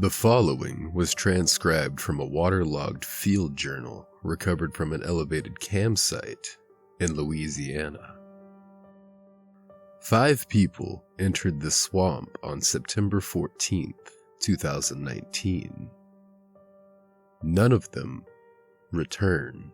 The following was transcribed from a waterlogged field journal recovered from an elevated campsite in Louisiana. 5 people entered the swamp on September 14th, 2019. None of them returned.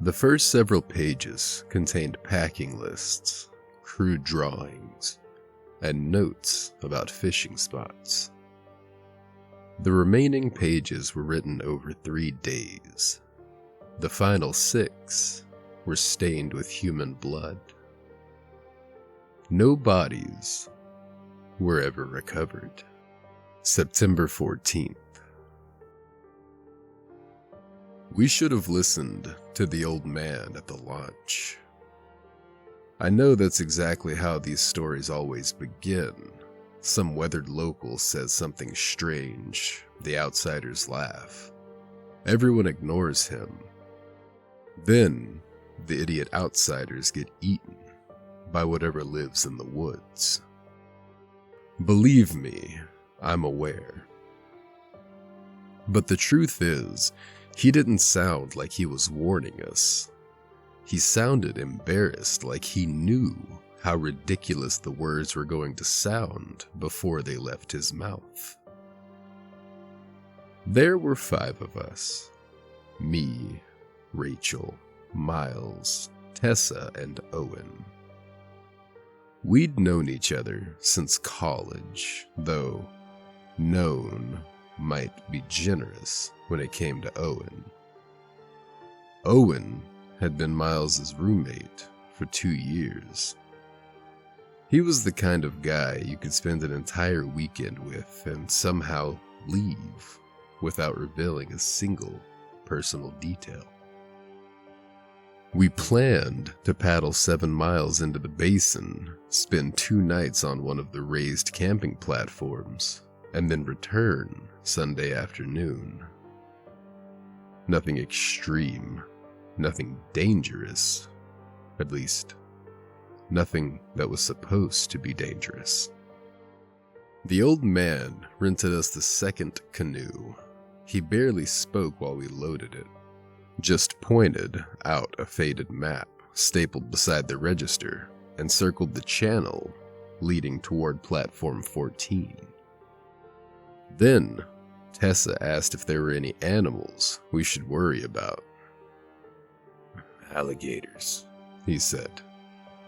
The first several pages contained packing lists, crude drawings, and notes about fishing spots. The remaining pages were written over 3 days. The final 6 were stained with human blood. No bodies were ever recovered. September 14th. We should have listened to the old man at the launch. I know that's exactly how these stories always begin. Some weathered local says something strange, the outsiders laugh. Everyone ignores him. Then, the idiot outsiders get eaten by whatever lives in the woods. Believe me, I'm aware. But the truth is, he didn't sound like he was warning us. He sounded embarrassed, like he knew how ridiculous the words were going to sound before they left his mouth. There were 5 of us. Me, Rachel, Miles, Tessa, and Owen. We'd known each other since college, though known might be generous when it came to Owen. Owen had been Miles's roommate for 2 years. He was the kind of guy you could spend an entire weekend with and somehow leave without revealing a single personal detail. We planned to paddle 7 miles into the basin, spend 2 nights on one of the raised camping platforms, and then return Sunday afternoon. Nothing extreme, nothing dangerous, at least, nothing that was supposed to be dangerous. The old man rented us the second canoe. He barely spoke while we loaded it, just pointed out a faded map stapled beside the register and circled the channel leading toward platform 14. Then, Tessa asked if there were any animals we should worry about. Alligators, he said.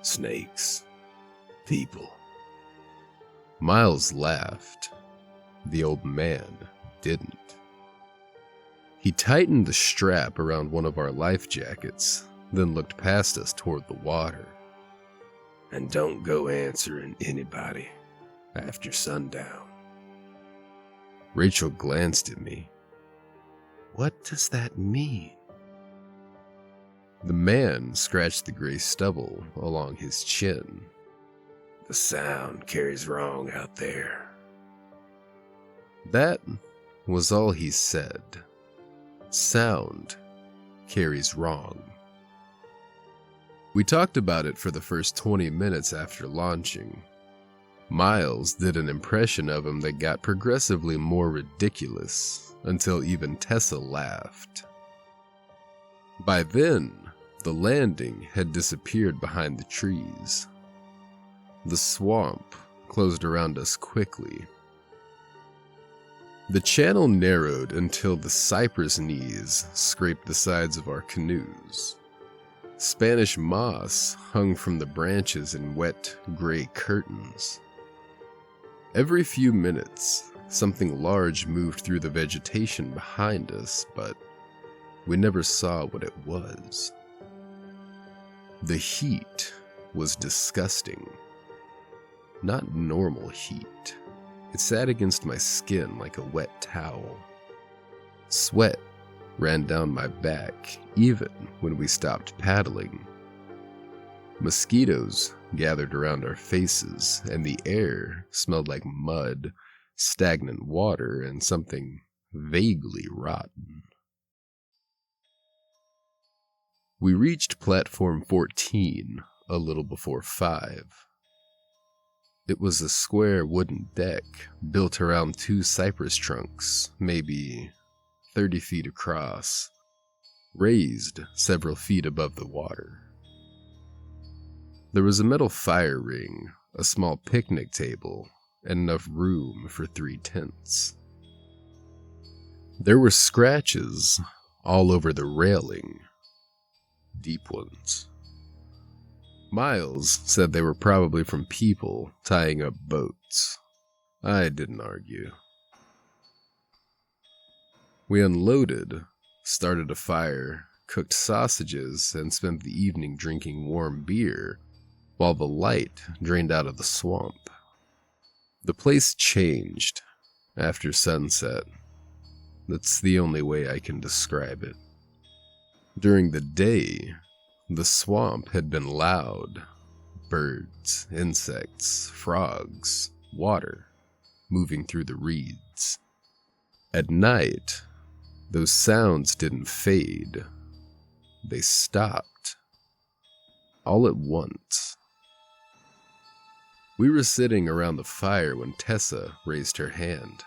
Snakes, people. Miles laughed. The old man didn't. He tightened the strap around one of our life jackets, then looked past us toward the water. And don't go answering anybody after sundown. Rachel glanced at me. What does that mean? The man scratched the gray stubble along his chin. The sound carries wrong out there. That was all he said. Sound carries wrong. We talked about it for the first 20 minutes after launching. Miles did an impression of him that got progressively more ridiculous until even Tessa laughed. By then, the landing had disappeared behind the trees. The swamp closed around us quickly. The channel narrowed until the cypress knees scraped the sides of our canoes. Spanish moss hung from the branches in wet, gray curtains. Every few minutes, something large moved through the vegetation behind us, but we never saw what it was. The heat was disgusting. Not normal heat. It sat against my skin like a wet towel. Sweat ran down my back, even when we stopped paddling. Mosquitoes gathered around our faces, and the air smelled like mud, stagnant water, and something vaguely rotten. We reached platform 14 a little before 5. It was a square wooden deck built around two cypress trunks, maybe 30 feet across, raised several feet above the water. There was a metal fire ring, a small picnic table, and enough room for 3 tents. There were scratches all over the railing, deep ones. Miles said they were probably from people tying up boats. I didn't argue. We unloaded, started a fire, cooked sausages, and spent the evening drinking warm beer while the light drained out of the swamp. The place changed after sunset. That's the only way I can describe it. During the day, the swamp had been loud. Birds, insects, frogs, water, moving through the reeds. At night, those sounds didn't fade. They stopped. All at once. We were sitting around the fire when Tessa raised her hand.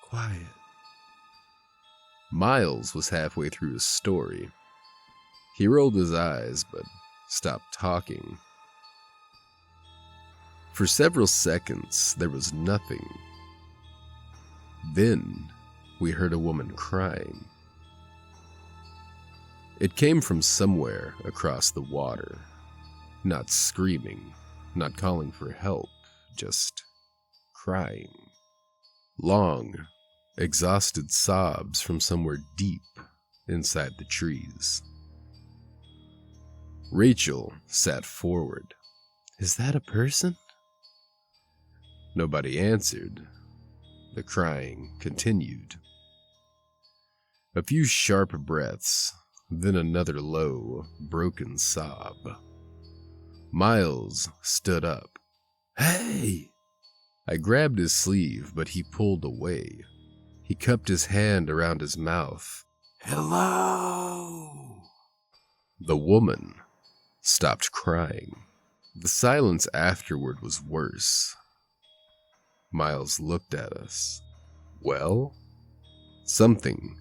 Quiet. Miles was halfway through his story. He rolled his eyes, but stopped talking. For several seconds, there was nothing. Then, we heard a woman crying. It came from somewhere across the water. Not screaming, not calling for help, just crying. Long, exhausted sobs from somewhere deep inside the trees. Rachel sat forward. Is that a person? Nobody answered. The crying continued. A few sharp breaths, then another low, broken sob. Miles stood up. Hey! I grabbed his sleeve, but he pulled away. He cupped his hand around his mouth. Hello! The woman stopped crying. The silence afterward was worse. Miles looked at us. Well? Something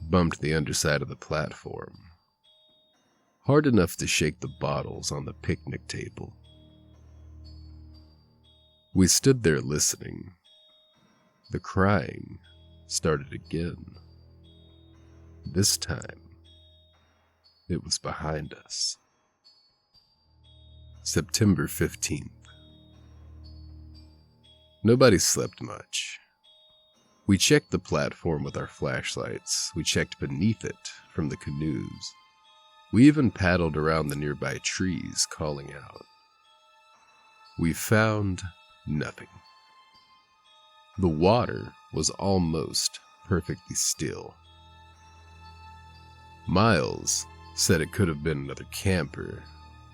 bumped the underside of the platform. Hard enough to shake the bottles on the picnic table. We stood there listening. The crying started again. This time, it was behind us. September 15th. Nobody slept much. We checked the platform with our flashlights. We checked beneath it from the canoes. We even paddled around the nearby trees, calling out. We found nothing. The water was almost perfectly still. Miles said it could have been another camper,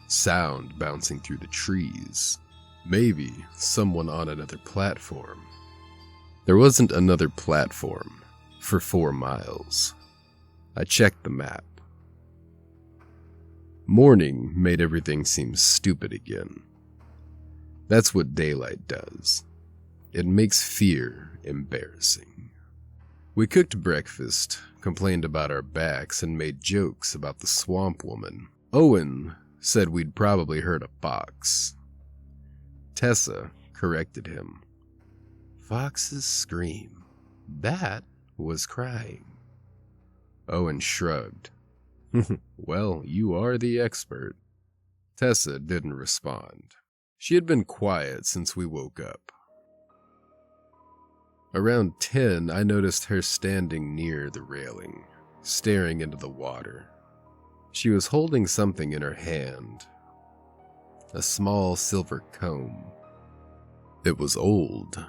sound bouncing through the trees, maybe someone on another platform. There wasn't another platform for 4 miles. I checked the map. Morning made everything seem stupid again. That's what daylight does. It makes fear embarrassing. We cooked breakfast, complained about our backs, and made jokes about the swamp woman. Owen said we'd probably heard a fox. Tessa corrected him. Foxes scream. That was crying. Owen shrugged. Well, you are the expert. Tessa didn't respond. She had been quiet since we woke up. Around 10, I noticed her standing near the railing, staring into the water. She was holding something in her hand. A small silver comb. It was old,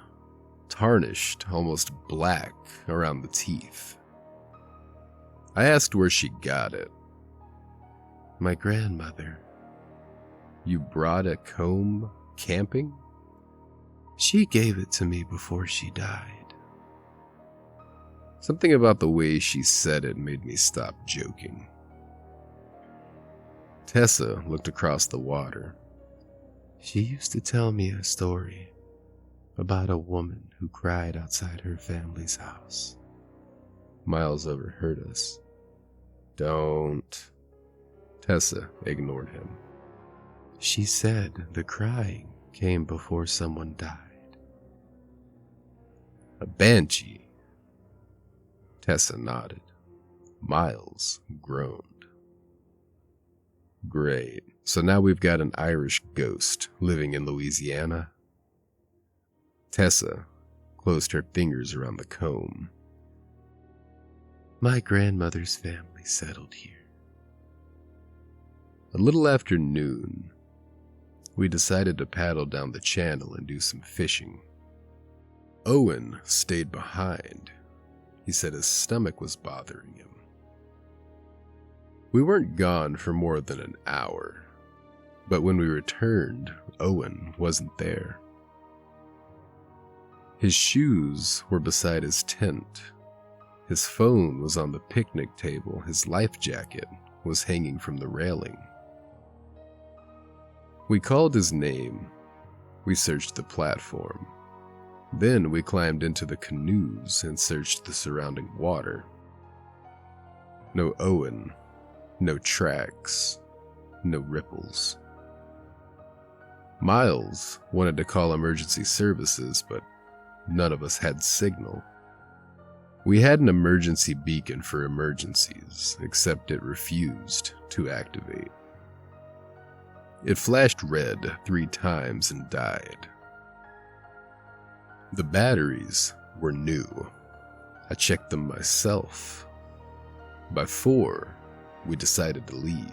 tarnished, almost black around the teeth. I asked where she got it. My grandmother. You brought a comb camping? She gave it to me before she died. Something about the way she said it made me stop joking. Tessa looked across the water. She used to tell me a story about a woman who cried outside her family's house. Miles overheard us. Don't. Tessa ignored him. She said the crying came before someone died. A banshee? Tessa nodded. Miles groaned. Great. So now we've got an Irish ghost living in Louisiana. Tessa closed her fingers around the comb. My grandmother's family settled here. A little after noon, we decided to paddle down the channel and do some fishing. Owen stayed behind. He said his stomach was bothering him. We weren't gone for more than an hour, but when we returned, Owen wasn't there. His shoes were beside his tent. His phone was on the picnic table. His life jacket was hanging from the railing. We called his name. We searched the platform. Then we climbed into the canoes and searched the surrounding water. No Owen, no tracks, no ripples. Miles wanted to call emergency services, but none of us had signal. We had an emergency beacon for emergencies, except it refused to activate. It flashed red 3 times and died. The batteries were new. I checked them myself. By 4, we decided to leave.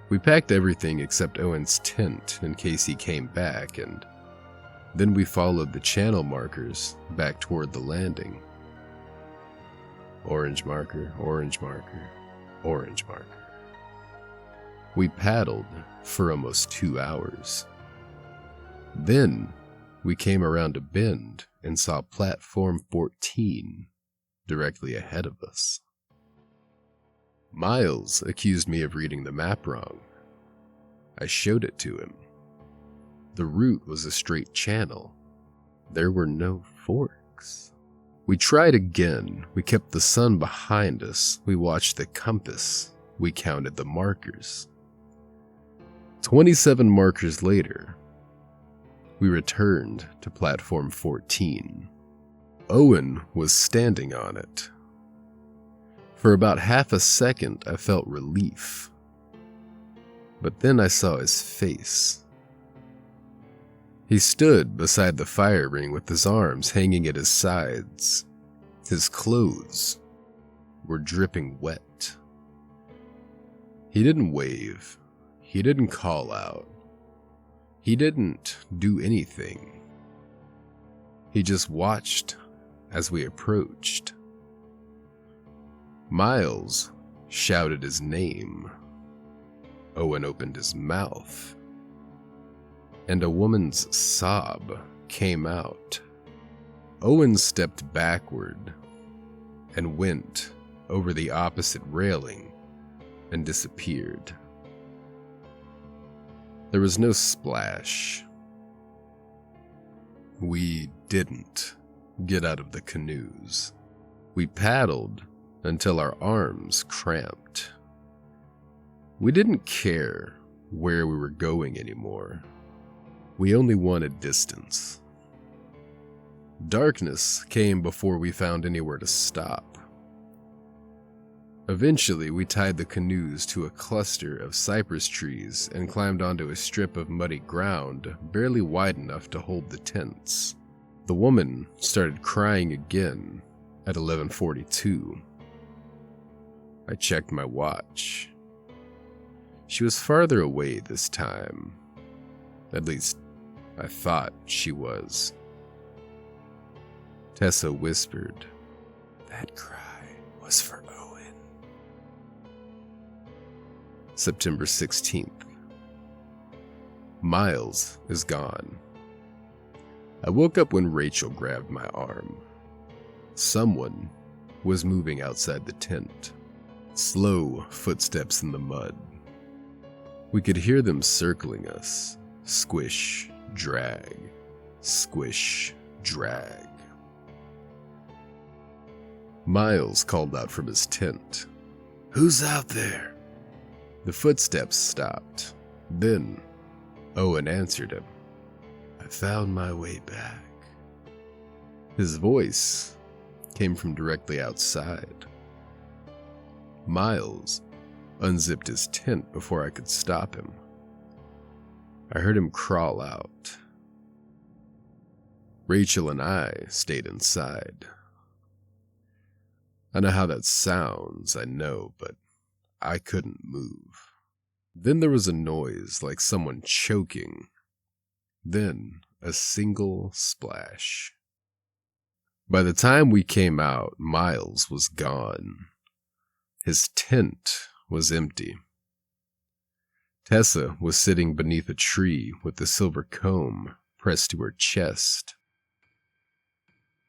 We packed everything except Owen's tent in case he came back, and then we followed the channel markers back toward the landing. Orange marker, orange marker, orange marker. We paddled for almost 2 hours. Then we came around a bend and saw platform 14 directly ahead of us. Miles accused me of reading the map wrong. I showed it to him. The route was a straight channel. There were no forks. We tried again. We kept the sun behind us. We watched the compass. We counted the markers. 27 markers later, we returned to platform 14. Owen was standing on it. For about half a second, I felt relief. But then I saw his face. He stood beside the fire ring with his arms hanging at his sides. His clothes were dripping wet. He didn't wave. He didn't call out. He didn't do anything. He just watched as we approached. Miles shouted his name. Owen opened his mouth, and a woman's sob came out. Owen stepped backward and went over the opposite railing and disappeared. There was no splash. We didn't get out of the canoes. We paddled until our arms cramped. We didn't care where we were going anymore. We only wanted distance. Darkness came before we found anywhere to stop. Eventually, we tied the canoes to a cluster of cypress trees and climbed onto a strip of muddy ground barely wide enough to hold the tents. The woman started crying again at 11:42. I checked my watch. She was farther away this time. At least, I thought she was. Tessa whispered, "That cry was for Owen." September 16th. Miles is gone. I woke up when Rachel grabbed my arm. Someone was moving outside the tent. Slow footsteps in the mud. We could hear them circling us. Squish, drag, squish, drag. Miles called out from his tent. Who's out there? The footsteps stopped. Then, Owen answered him. I found my way back. His voice came from directly outside. Miles unzipped his tent before I could stop him. I heard him crawl out. Rachel and I stayed inside. I know how that sounds, I know, but I couldn't move. Then there was a noise like someone choking. Then a single splash. By the time we came out, Miles was gone. His tent was empty. Tessa was sitting beneath a tree with the silver comb pressed to her chest.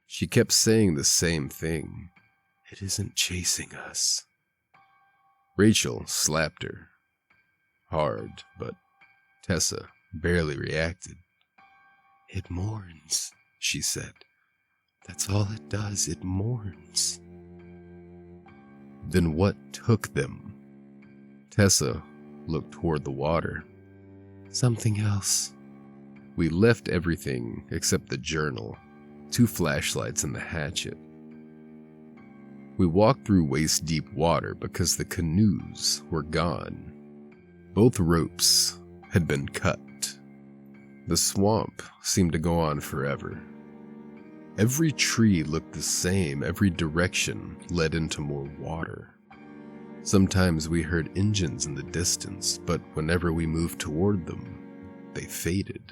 She kept saying the same thing. It isn't chasing us. Rachel slapped her. Hard, but Tessa barely reacted. It mourns, she said. That's all it does, it mourns. Then what took them? Tessa looked toward the water. Something else. We left everything except the journal, 2 flashlights and the hatchet. We walked through waist-deep water because the canoes were gone. Both ropes had been cut. The swamp seemed to go on forever. Every tree looked the same, every direction led into more water. Sometimes we heard engines in the distance, but whenever we moved toward them, they faded.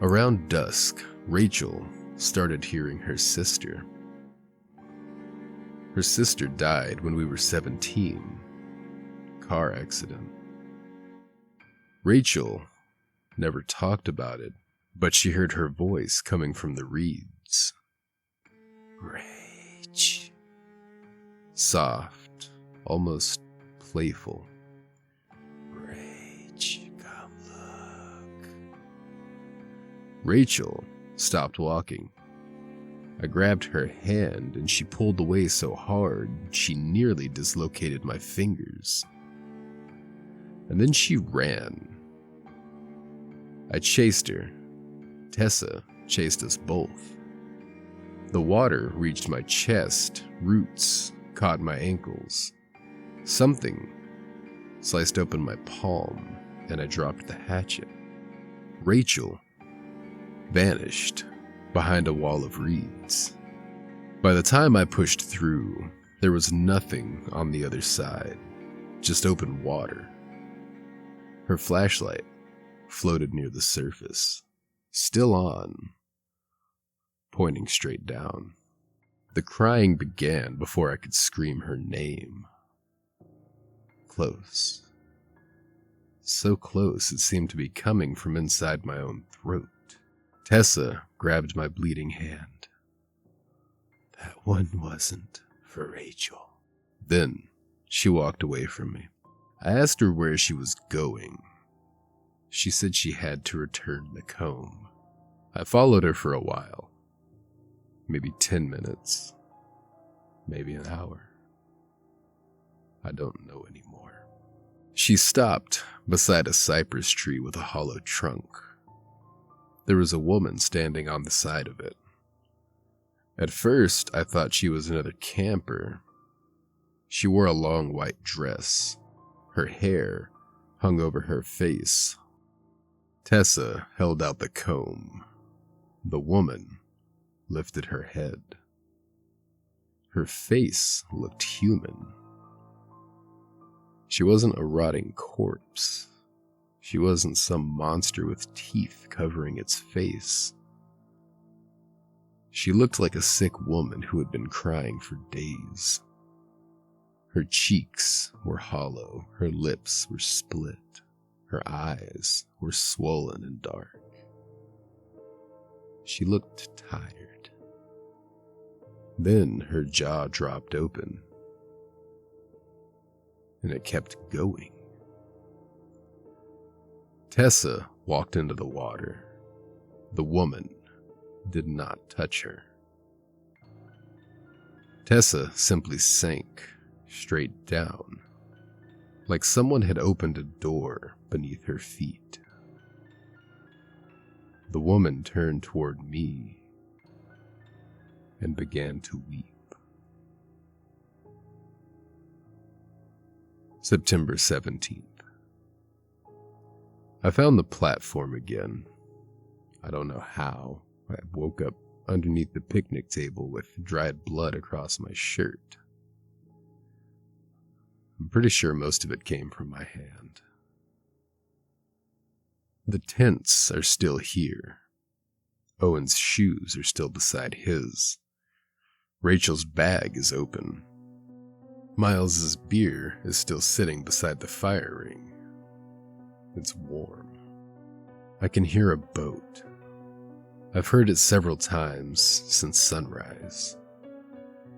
Around dusk, Rachel started hearing her sister. Her sister died when we were 17. Car accident. Rachel never talked about it, but she heard her voice coming from the reeds. Rage. Soft, almost playful. Rage, come look. Rachel stopped walking. I grabbed her hand and she pulled away so hard she nearly dislocated my fingers. And then she ran. I chased her. Tessa chased us both. The water reached my chest, roots caught my ankles. Something sliced open my palm and I dropped the hatchet. Rachel vanished behind a wall of reeds. By the time I pushed through, there was nothing on the other side, just open water. Her flashlight floated near the surface, still on, pointing straight down. The crying began before I could scream her name. Close. So close it seemed to be coming from inside my own throat. Tessa grabbed my bleeding hand. That one wasn't for Rachel. Then she walked away from me. I asked her where she was going. She said she had to return the comb. I followed her for a while. Maybe 10 minutes. Maybe an hour. I don't know anymore. She stopped beside a cypress tree with a hollow trunk. There was a woman standing on the side of it. At first, I thought she was another camper. She wore a long white dress. Her hair hung over her face. Tessa held out the comb. The woman lifted her head. Her face looked human. She wasn't a rotting corpse. She wasn't some monster with teeth covering its face. She looked like a sick woman who had been crying for days. Her cheeks were hollow, her lips were split, her eyes were swollen and dark. She looked tired. Then her jaw dropped open, and it kept going. Tessa walked into the water. The woman did not touch her. Tessa simply sank straight down, like someone had opened a door beneath her feet. The woman turned toward me and began to weep. September 17th. I found the platform again. I don't know how. I woke up underneath the picnic table with dried blood across my shirt. I'm pretty sure most of it came from my hand. The tents are still here. Owen's shoes are still beside his. Rachel's bag is open. Miles's beer is still sitting beside the fire ring. It's warm. I can hear a boat. I've heard it several times since sunrise.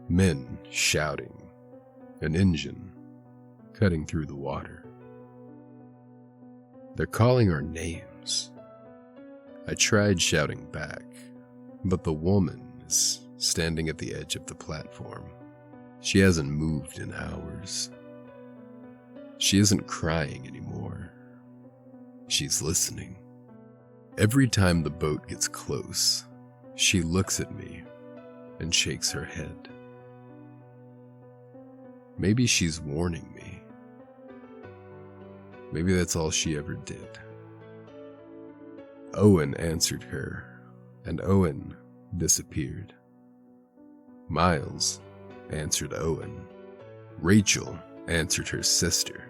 Men shouting, an engine cutting through the water. They're calling our names. I tried shouting back, but the woman is standing at the edge of the platform. She hasn't moved in hours. She isn't crying anymore. She's listening. Every time the boat gets close, she looks at me and shakes her head. Maybe she's warning me. Maybe that's all she ever did. Owen answered her, and Owen disappeared. Miles answered Owen. Rachel answered her sister.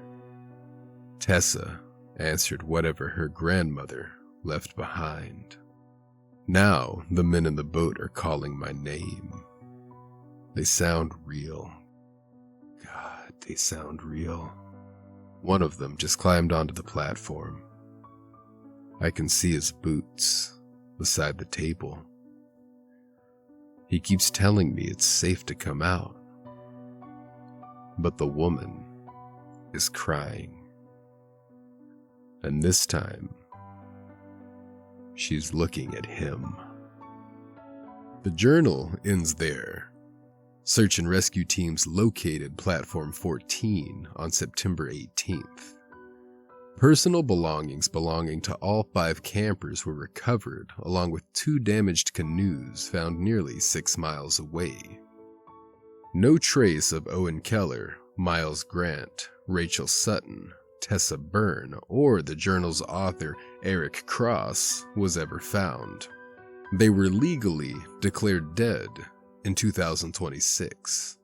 Tessa answered whatever her grandmother left behind. Now the men in the boat are calling my name. They sound real. God, they sound real. One of them just climbed onto the platform. I can see his boots beside the table. He keeps telling me it's safe to come out. But the woman is crying. And this time, she's looking at him. The journal ends there. Search and rescue teams located Platform 14 on September 18th. Personal belongings belonging to all 5 campers were recovered, along with 2 damaged canoes found nearly 6 miles away. No trace of Owen Keller, Miles Grant, Rachel Sutton, Tessa Byrne, or the journal's author Eric Cross was ever found. They were legally declared dead in 2026.